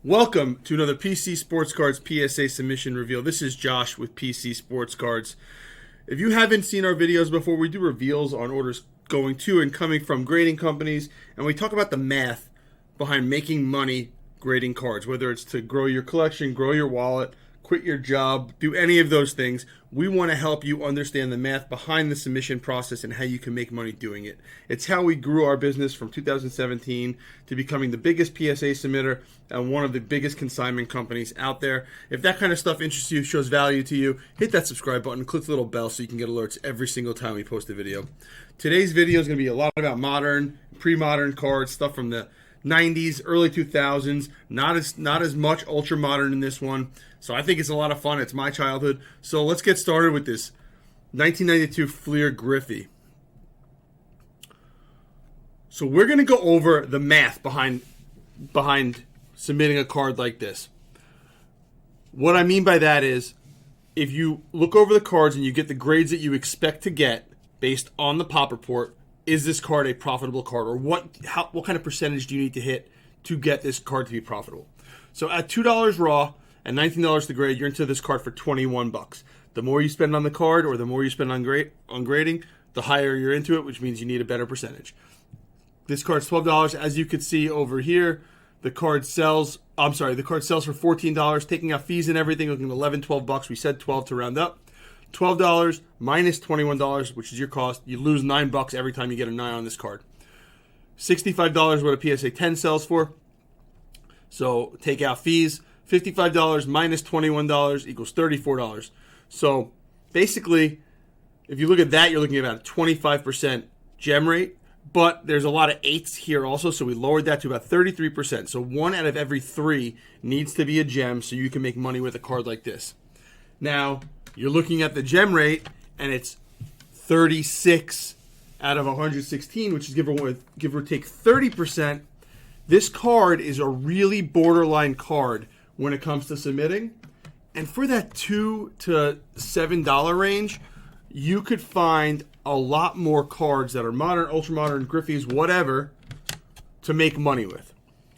Welcome to another PC Sportscards PSA Submission Reveal. This is Josh with PC Sportscards. If you haven't seen our videos before, we do reveals on orders going to and coming from grading companies, and we talk about the math behind making money grading cards, whether it's to grow your collection, grow your wallet, quit your job, do any of those things. We want to help you understand the math behind the submission process and how you can make money doing it. It's how we grew our business from 2017 to becoming the biggest PSA submitter and one of the biggest consignment companies out there. If that kind of stuff interests you, shows value to you, hit that subscribe button, click the little bell so you can get alerts every single time we post a video. Today's video is going to be a lot about modern, pre-modern cards, stuff from the 90s, early 2000s, not as much ultra modern in this one. So I think it's a lot of fun. It's my childhood. So let's get started with this 1992 Fleer Griffey. So we're going to go over the math behind submitting a card like this. What I mean by that is, if you look over the cards and you get the grades that you expect to get based on the pop report, is this card a profitable card, or what kind of percentage do you need to hit to get this card to be profitable? So at $2 raw and $19 to grade, you're into this card for $21. The more you spend on the card, or the more you spend on grading, the higher you're into it, which means you need a better percentage. This card's $12. As you can see over here, the card sells for $14, taking out fees and everything, looking at $11, $12. We said 12 to round up. $12 minus $21, which is your cost. You lose $9 every time you get a 9 on this card. $65 what a PSA 10 sells for. So take out fees. $55 minus $21 equals $34. So basically, if you look at that, you're looking at about a 25% gem rate. But there's a lot of 8s here also, so we lowered that to about 33%. So 1 out of every 3 needs to be a gem so you can make money with a card like this. Now, you're looking at the gem rate, and it's 36 out of 116, which is give or take 30%. This card is a really borderline card when it comes to submitting. And for that $2 to $7 range, you could find a lot more cards that are modern, ultra modern, Griffeys, whatever, to make money with.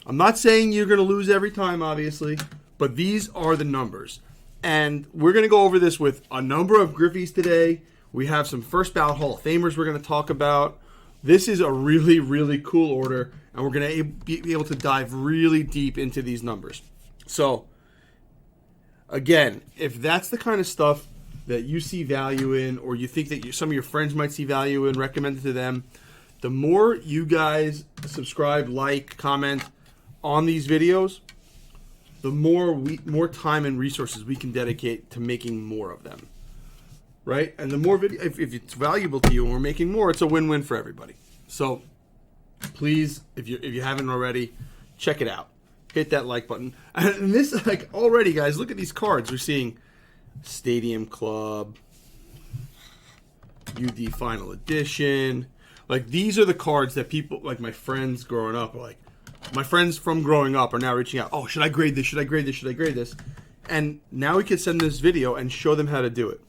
I'm not saying you're going to lose every time, obviously, but these are the numbers. And we're going to go over this with a number of Griffeys today. We have some first ballot Hall of Famers we're going to talk about. This is a really, really cool order, and we're going to be able to dive really deep into these numbers. So, again, if that's the kind of stuff that you see value in, or you think that some of your friends might see value in, recommend it to them, the more you guys subscribe, like, comment on these videos, the more time and resources we can dedicate to making more of them, right? And the more video, if it's valuable to you and we're making more, it's a win-win for everybody. So please, if you haven't already, check it out. Hit that like button. And this, like, already, guys, look at these cards. We're seeing Stadium Club, UD Final Edition. Like, these are the cards that people, like my friends growing up, are like, my friends from growing up are now reaching out. Oh, should I grade this? Should I grade this? Should I grade this? And now we can send this video and show them how to do it.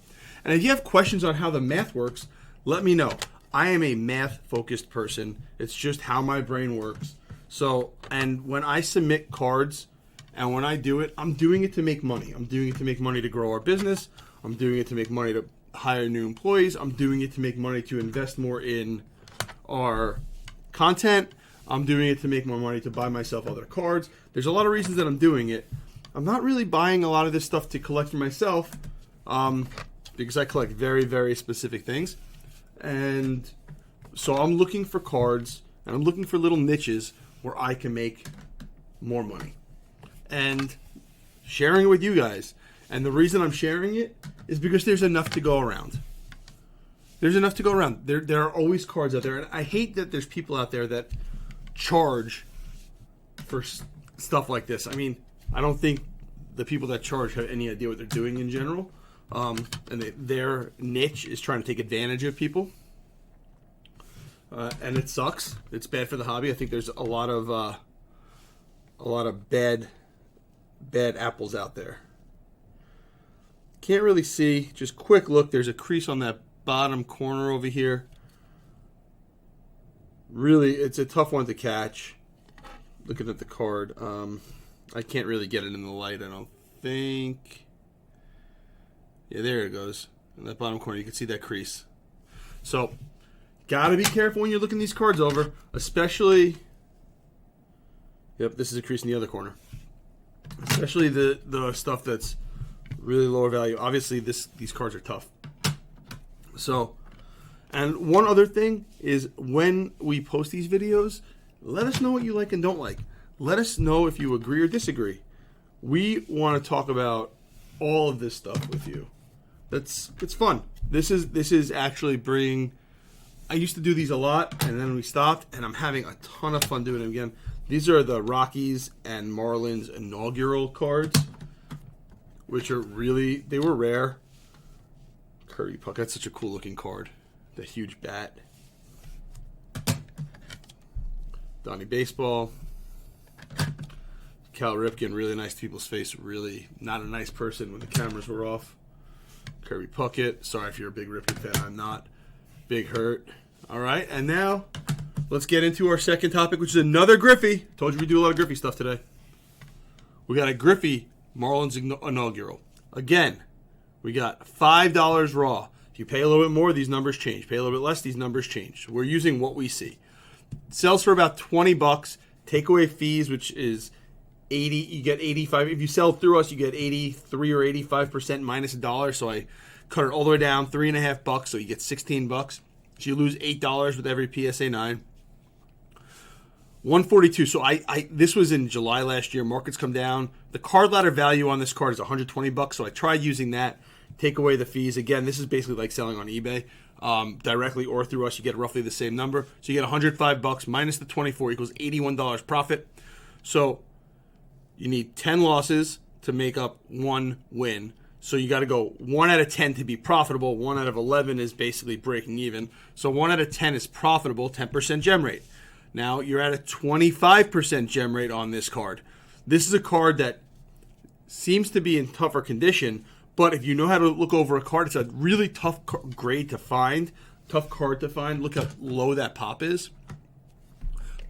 And if you have questions on how the math works, let me know. I am a math-focused person. It's just how my brain works. So, and when I submit cards and when I do it, I'm doing it to make money. I'm doing it to make money to grow our business. I'm doing it to make money to hire new employees. I'm doing it to make money to invest more in our content. I'm doing it to make more money to buy myself other cards. There's a lot of reasons that I'm doing it. I'm not really buying a lot of this stuff to collect for myself because I collect very, very specific things. And so I'm looking for cards, and I'm looking for little niches where I can make more money. And sharing it with you guys. And the reason I'm sharing it is because there's enough to go around. There's enough to go around. There are always cards out there. And I hate that there's people out there that charge for stuff like this. I mean, I don't think the people that charge have any idea what they're doing in general. And their niche is trying to take advantage of people. And it sucks. It's bad for the hobby. I think there's a lot of bad apples out there. Can't really see. Just quick look. There's a crease on that bottom corner over here. Really, it's a tough one to catch. Looking at the card. I can't really get it in the light, I don't think. Yeah, there it goes. In that bottom corner, you can see that crease. So, gotta be careful when you're looking these cards over, especially... Yep, this is a crease in the other corner. Especially the stuff that's really lower value. Obviously, these cards are tough. So, and one other thing is when we post these videos, let us know what you like and don't like. Let us know if you agree or disagree. We want to talk about all of this stuff with you. It's fun. This is actually bringing... I used to do these a lot, and then we stopped, and I'm having a ton of fun doing them again. These are the Rockies and Marlins inaugural cards, which are really... They were rare. Kirby Puck. That's such a cool looking card. The huge bat. Donnie Baseball. Cal Ripken, really nice to people's face. Really not a nice person when the cameras were off. Kirby Puckett. Sorry if you're a big Ripken fan. I'm not. Big Hurt. All right, and now let's get into our second topic, which is another Griffey. Told you we do a lot of Griffey stuff today. We got a Griffey Marlins inaugural. Again, we got $5 raw. If you pay a little bit more, these numbers change. Pay a little bit less, these numbers change. We're using what we see. It sells for about $20. Take away fees, which is 80. You get 85. If you sell through us, you get 83 or 85% minus $1. So I cut it all the way down, $3.50. So you get $16. So you lose $8 with every PSA 9. 142. So I this was in July last year. Markets come down. The card ladder value on this card is $120. So I tried using that. Take away the fees. Again, this is basically like selling on eBay. Directly or through us, you get roughly the same number. So you get $105 minus the 24 equals $81 profit. So you need 10 losses to make up one win. So you got to go 1 out of 10 to be profitable. 1 out of 11 is basically breaking even. So 1 out of 10 is profitable, 10% gem rate. Now you're at a 25% gem rate on this card. This is a card that seems to be in tougher condition, but if you know how to look over a card, it's a really tough grade to find, tough card to find. Look how low that pop is.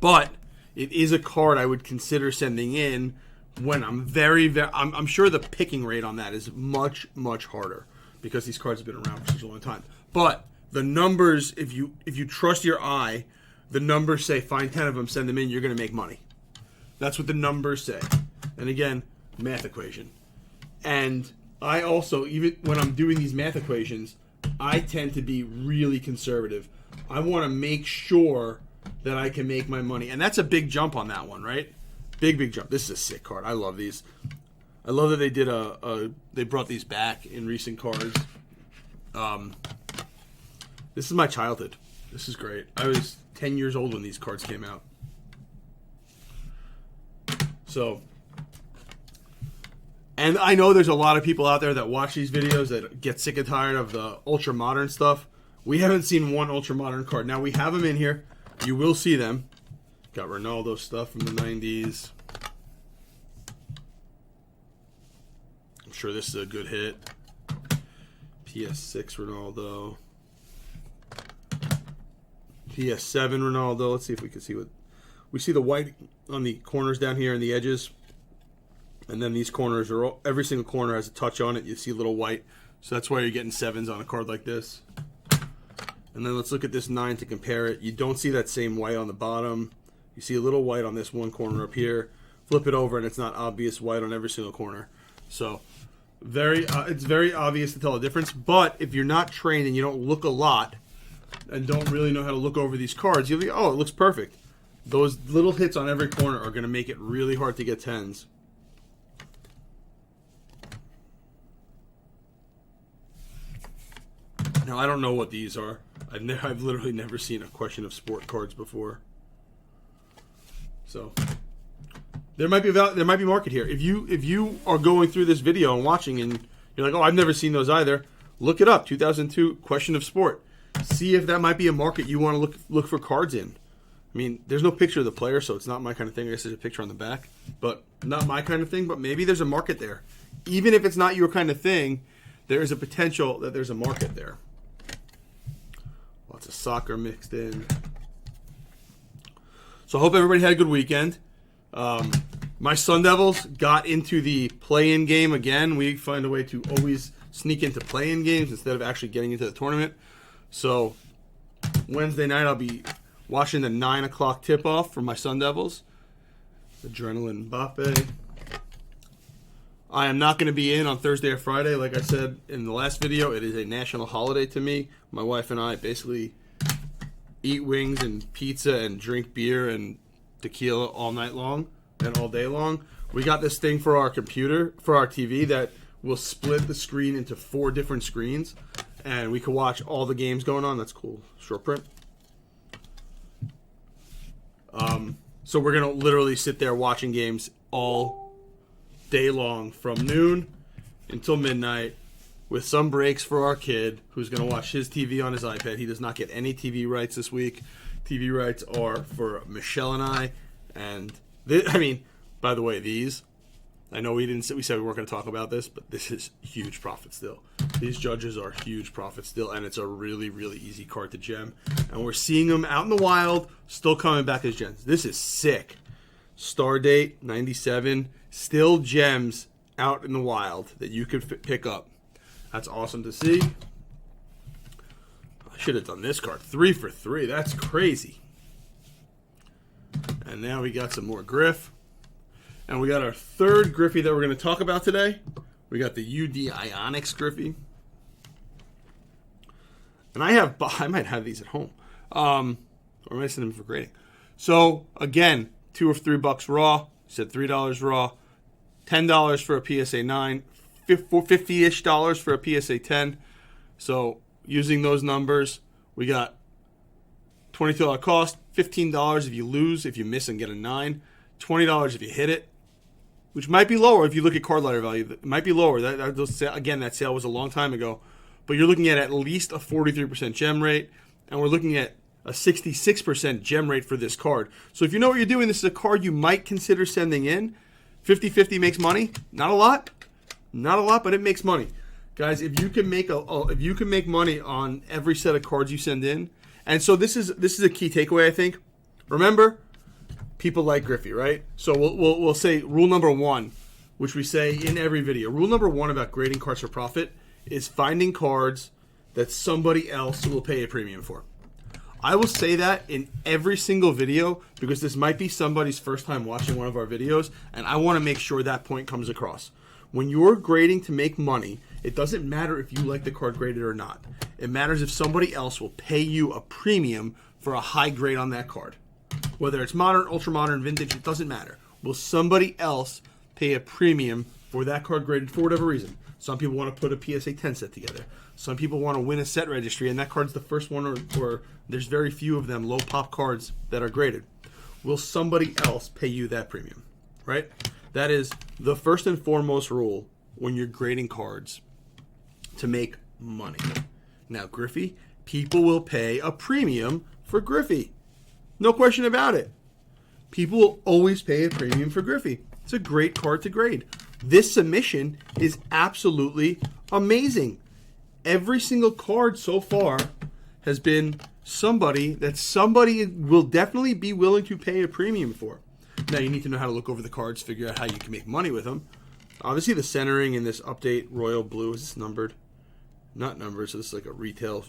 But it is a card I would consider sending in when I'm I'm sure the picking rate on that is much, much harder because these cards have been around for such a long time. But the numbers, if you trust your eye, the numbers say find 10 of them, send them in, you're going to make money. That's what the numbers say. And again, math equation. And I also, even when I'm doing these math equations, I tend to be really conservative. I want to make sure that I can make my money. And that's a big jump on that one, right? Big jump. This is a sick card. I love these. I love that they did they brought these back in recent cards. This is my childhood. This is great. I was 10 years old when these cards came out. So, and I know there's a lot of people out there that watch these videos that get sick and tired of the ultra modern stuff. We haven't seen one ultra modern card. Now we have them in here. You will see them. Got Ronaldo stuff from the 90s. I'm sure this is a good hit. PS6 Ronaldo. PS7 Ronaldo. Let's see if we can see what... We see the white on the corners down here and the edges. And then these corners are all, every single corner has a touch on it. You see a little white. So that's why you're getting 7s on a card like this. And then let's look at this 9 to compare it. You don't see that same white on the bottom. You see a little white on this one corner up here. Flip it over and it's not obvious white on every single corner. So it's very obvious to tell the difference. But if you're not trained and you don't look a lot and don't really know how to look over these cards, you'll be, oh, it looks perfect. Those little hits on every corner are going to make it really hard to get 10s. Now, I don't know what these are. I've literally never seen a question of sport cards before. So there might be market here. If you are going through this video and watching and you're like, oh, I've never seen those either, look it up. 2002 question of sport. See if that might be a market you want to look for cards in. I mean, there's no picture of the player, so it's not my kind of thing. I guess there's a picture on the back, but not my kind of thing. But maybe there's a market there. Even if it's not your kind of thing, there is a potential that there's a market there. Lots of soccer mixed in. So I hope everybody had a good weekend. My Sun Devils got into the play-in game again. We find a way to always sneak into play-in games instead of actually getting into the tournament. So Wednesday night I'll be watching the 9 o'clock tip-off for my Sun Devils. Adrenaline Mbappe. I am not going to be in on Thursday or Friday. Like I said in the last video, it is a national holiday to me. My wife and I basically eat wings and pizza and drink beer and tequila all night long and all day long. We got this thing for our computer, for our TV, that will split the screen into 4 different screens, and we can watch all the games going on. That's cool. Short print. So we're going to literally sit there watching games all day long from noon until midnight, with some breaks for our kid who's going to watch his TV on his iPad. He does not get any TV rights this week. TV rights are for Michelle and I. And, by the way, I know we said we weren't going to talk about this, but this is huge profit still. These judges are huge profit still, and it's a really, really easy card to gem. And we're seeing them out in the wild, still coming back as gems. This is sick. Stardate 97, still gems out in the wild that you could pick up. That's awesome to see. I should have done this card. 3 for 3. That's crazy. And now we got some more Griff. And we got our third Griffey that we're going to talk about today. We got the UD Ionics Griffey. And I might have these at home. Or I might send them for grading. So, again, $2 or $3 raw. Said $3 raw. $10 for a PSA 9. $50-ish for a PSA 10. So, using those numbers, we got $22 cost, $15 if you lose, if you miss and get a 9, $20 if you hit it, which might be lower if you look at card letter value. It might be lower. That sale was a long time ago. But you're looking at least a 43% gem rate, and we're looking at a 66% gem rate for this card. So if you know what you're doing, this is a card you might consider sending in. 50-50 makes money. Not a lot, but it makes money. Guys, if you can make money on every set of cards you send in, and so this is a key takeaway, I think. Remember, people like Griffey, right? So we'll say rule number 1, which we say in every video. Rule number 1 about grading cards for profit is finding cards that somebody else will pay a premium for. I will say that in every single video because this might be somebody's first time watching one of our videos, and I want to make sure that point comes across. When you're grading to make money, it doesn't matter if you like the card graded or not. It matters if somebody else will pay you a premium for a high grade on that card. Whether it's modern, ultra modern, vintage, it doesn't matter. Will somebody else pay a premium for that card graded for whatever reason? Some people want to put a PSA 10 set together. Some people want to win a set registry, and that card's the first one, or there's very few of them low pop cards that are graded. Will somebody else pay you that premium? Right? That is the first and foremost rule when you're grading cards to make money. Now, Griffey, people will pay a premium for Griffey. No question about it. People will always pay a premium for Griffey. It's a great card to grade. This submission is absolutely amazing. Every single card so far has been somebody that somebody will definitely be willing to pay a premium for. Now, you need to know how to look over the cards, figure out how you can make money with them. Obviously, the centering in this update royal blue, is this numbered? Not numbered, so this is like a retail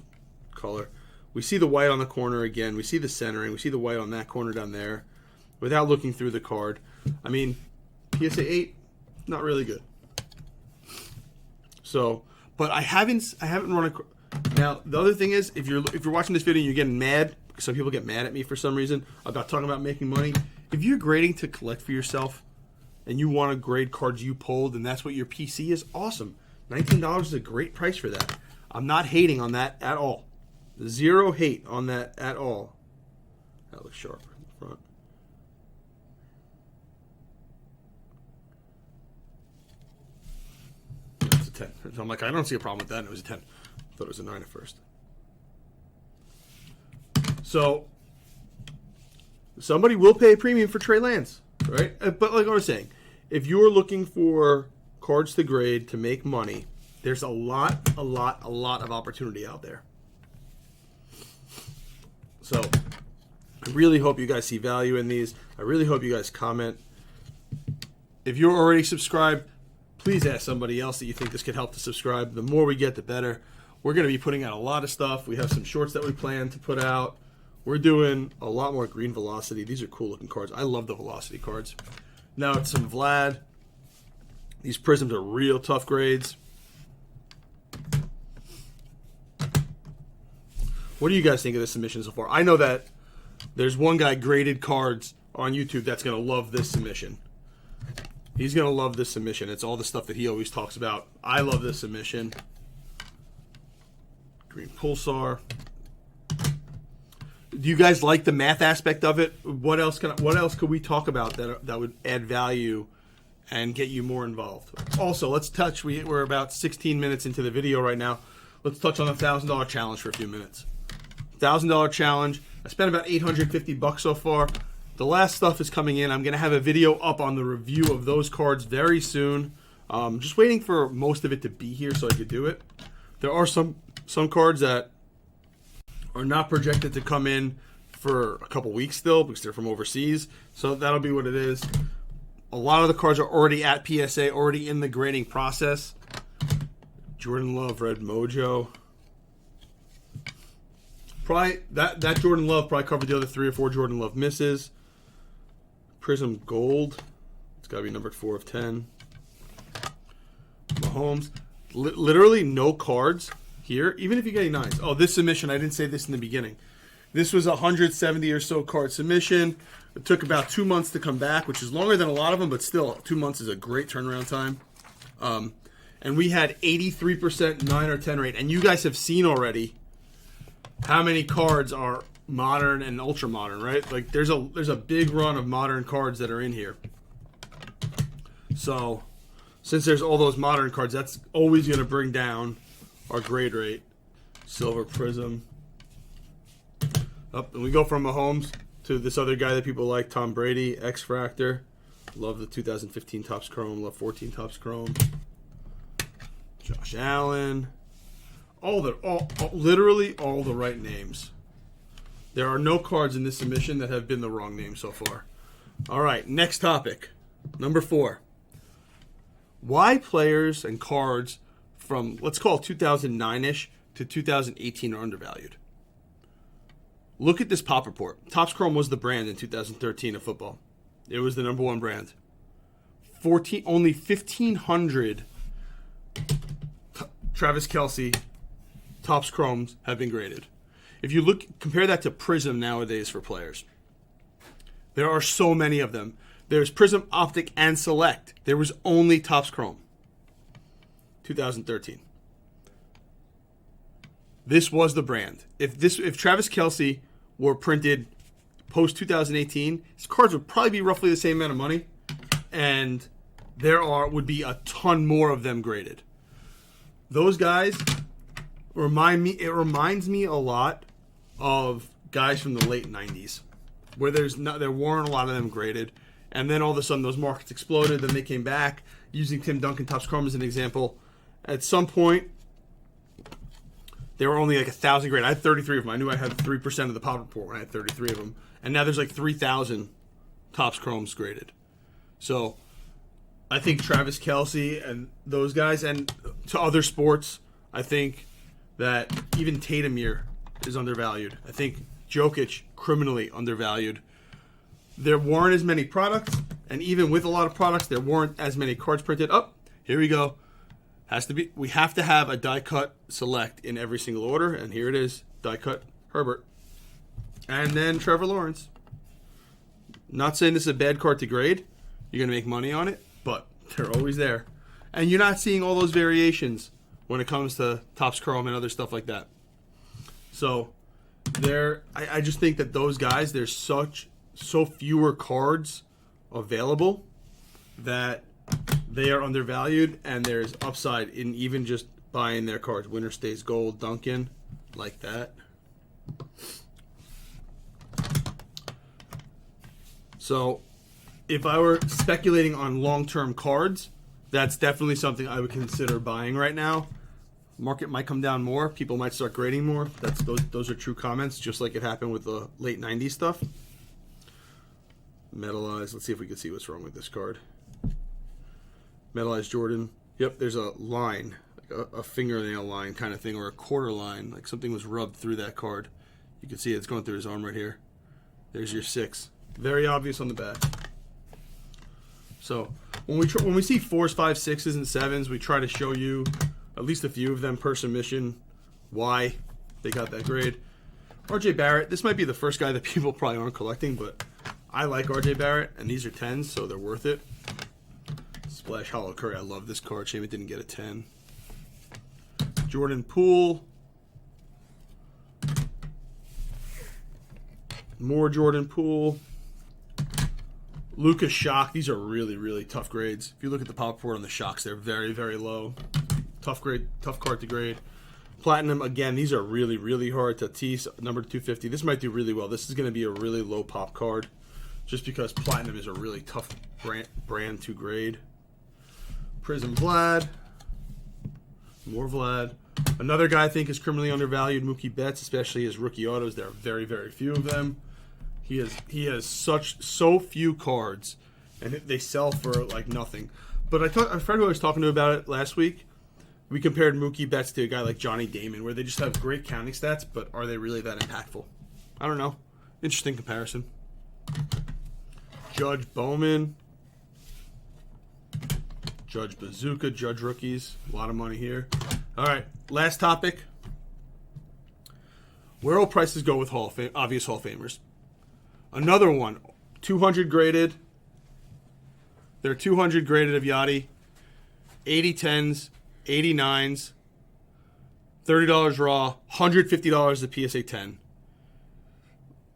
color. We see the white on the corner again. We see the centering. We see the white on that corner down there without looking through the card. I mean, PSA 8, not really good. So, but I haven't run a... Now, the other thing is, if you're watching this video and you're getting mad, because some people get mad at me for some reason about talking about making money, if you're grading to collect for yourself and you want to grade cards you pulled and that's what your PC is, awesome. $19 is a great price for that. I'm not hating on that at all. Zero hate on that at all. That looks sharp in the front. It's a 10. So I'm like, I don't see a problem with that. And it was a 10. I thought it was a 9 at first. So, somebody will pay a premium for Trey Lance, right? But like I was saying, if you're looking for cards to grade to make money, there's a lot of opportunity out there. So, I really hope you guys see value in these. I really hope you guys comment. If you're already subscribed, please ask somebody else that you think this could help to subscribe. The more we get, the better. We're going to be putting out a lot of stuff. We have some shorts that we plan to put out. We're doing a lot more green velocity. These are cool looking cards. I love the velocity cards. Now it's some Vlad. These prisms are real tough grades. What do you guys think of this submission so far? I know that there's one guy, Graded Cards, on YouTube that's going to love this submission. He's going to love this submission. It's all the stuff that he always talks about. I love this submission. Green Pulsar. Do you guys like the math aspect of it? What else could we talk about that would add value and get you more involved? Also, let's touch. We're about 16 minutes into the video right now. Let's touch on the $1,000 challenge for a few minutes. $1,000 challenge. I spent about $850 so far. The last stuff is coming in. I'm going to have a video up on the review of those cards very soon. Just waiting for most of it to be here so I could do it. There are some cards that are not projected to come in for a couple weeks still because they're from overseas. So that'll be what it is. A lot of the cards are already at PSA, already in the grading process. Jordan Love, Red Mojo. Probably that Jordan Love probably covered the other 3 or 4 Jordan Love misses. Prism Gold. It's got to be numbered 4 of 10. Mahomes. Literally no cards here, even if you get a 9s. Oh, this submission, I didn't say this in the beginning. This was a 170 or so card submission. It took about 2 months to come back, which is longer than a lot of them, but still 2 months is a great turnaround time. And we had 83% 9 or 10 rate. And you guys have seen already how many cards are modern and ultra modern, right? Like there's a big run of modern cards that are in here. So since there's all those modern cards, that's always going to bring down our grade rate. Silver Prism. Up and we go from Mahomes to this other guy that people like, Tom Brady, X-Fractor. Love the 2015 Topps Chrome. Love 14 Topps Chrome. Josh Allen. Literally all the right names. There are no cards in this submission that have been the wrong name so far. All right, next topic. Number 4. Why players and cards from, let's call it 2009-ish to 2018 are undervalued. Look at this pop report. Topps Chrome was the brand in 2013 of football. It was the number 1 brand. Only 1,500 Travis Kelce Topps Chromes have been graded. If you compare that to Prism nowadays for players, there are so many of them. There's Prism, Optic, and Select. There was only Topps Chrome. 2013. This was the brand. If Travis Kelce were printed post 2018, his cards would probably be roughly the same amount of money, and would be a ton more of them graded. Those guys reminds me a lot of guys from the late 90s, where there weren't a lot of them graded, and then all of a sudden those markets exploded. Then they came back, using Tim Duncan Topps Chrome as an example. At some point, there were only like 1,000 graded. I had 33 of them. I knew I had 3% of the pop report when I had 33 of them, and now there's like 3,000 Topps Chromes graded. So I think Travis Kelce and those guys, and to other sports, I think that even Tatum here is undervalued. I think Jokic, criminally undervalued. There weren't as many products, and even with a lot of products, there weren't as many cards printed. Here we go. We have to have a die cut Select in every single order, and here it is. Die cut Herbert. And then Trevor Lawrence. Not saying this is a bad card to grade. You're going to make money on it, but they're always there. And you're not seeing all those variations when it comes to Topps Chrome and other stuff like that. So I just think that those guys, there's so fewer cards available that they are undervalued, and there's upside in even just buying their cards. Winner Stays Gold, Duncan, like that. So if I were speculating on long-term cards, that's definitely something I would consider buying right now. Market might come down more. People might start grading more. Those are true comments, just like it happened with the late 90s stuff. Metalized. Let's see if we can see what's wrong with this card. Metallized Jordan. Yep, there's a line, like a fingernail line kind of thing, or a quarter line, like something was rubbed through that card. You can see it's going through his arm right here. There's your 6. Very obvious on the back. So when we see 4s, 5s, 6s, and 7s, we try to show you at least a few of them per submission, why they got that grade. RJ Barrett, this might be the first guy that people probably aren't collecting, but I like RJ Barrett, and these are 10s, so they're worth it. Splash Hollow Curry, I love this card. Shame it didn't get a 10. Jordan Poole. More Jordan Poole. Lucas Shock. These are really, really tough grades. If you look at the pop report on the Shocks, they're very, very low. Tough grade, tough card to grade. Platinum, again, these are really, really hard. Tatis, number 250. This might do really well. This is going to be a really low pop card just because Platinum is a really tough brand to grade. Prism Vlad. More Vlad. Another guy I think is criminally undervalued, Mookie Betts, especially his rookie autos. There are very, very few of them. He has so few cards, and they sell for like nothing. But I thought a friend who I was talking to about it last week, we compared Mookie Betts to a guy like Johnny Damon, where they just have great counting stats, but are they really that impactful? I don't know. Interesting comparison. Judge Bowman. Judge Bazooka, Judge rookies. A lot of money here. All right, last topic. Where will prices go with obvious Hall of Famers? Another one, 200 graded. They're 200 graded of Yachty. 80 10s, 89s, $30 raw, $150 a PSA 10.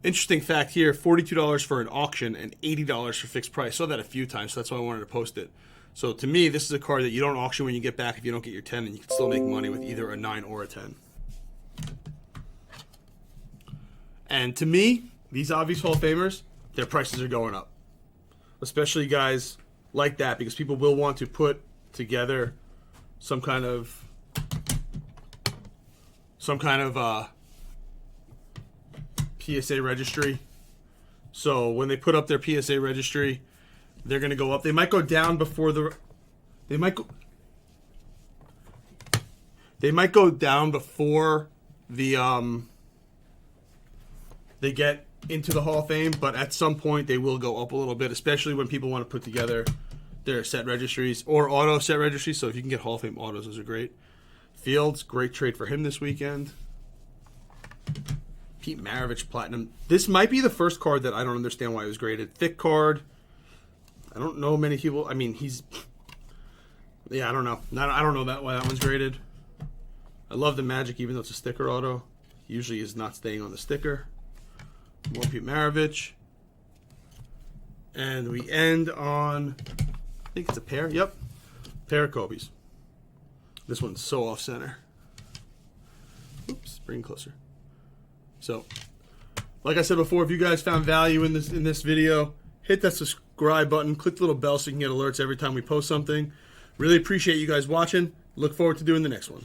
Interesting fact here, $42 for an auction and $80 for fixed price. Saw that a few times, so that's why I wanted to post it. So to me, this is a card that you don't auction when you get back if you don't get your 10, and you can still make money with either a 9 or a 10. And to me, these obvious Hall of Famers, their prices are going up. Especially guys like that, because people will want to put together some kind of PSA registry. So when they put up their PSA registry, they're going to go up. They might go down before the they might go down before the they get into the Hall of Fame, but at some point they will go up a little bit, especially when people want to put together their set registries or auto set registries. So if you can get Hall of Fame autos, those are great. Fields, great trade for him this weekend. Pete Maravich Platinum. This might be the first card that I don't understand why it was graded. Thick card. I don't know many people. I mean, yeah, I don't know. I don't know why that one's graded. I love the Magic, even though it's a sticker auto. Usually is not staying on the sticker. More Pete Maravich. And we end on, I think it's a pair. Yep. Pair of Kobe's. This one's so off center. Oops, bring closer. So, like I said before, if you guys found value in this video, hit that subscribe button, click the little bell so you can get alerts every time we post something. Really appreciate you guys watching. Look forward to doing the next one.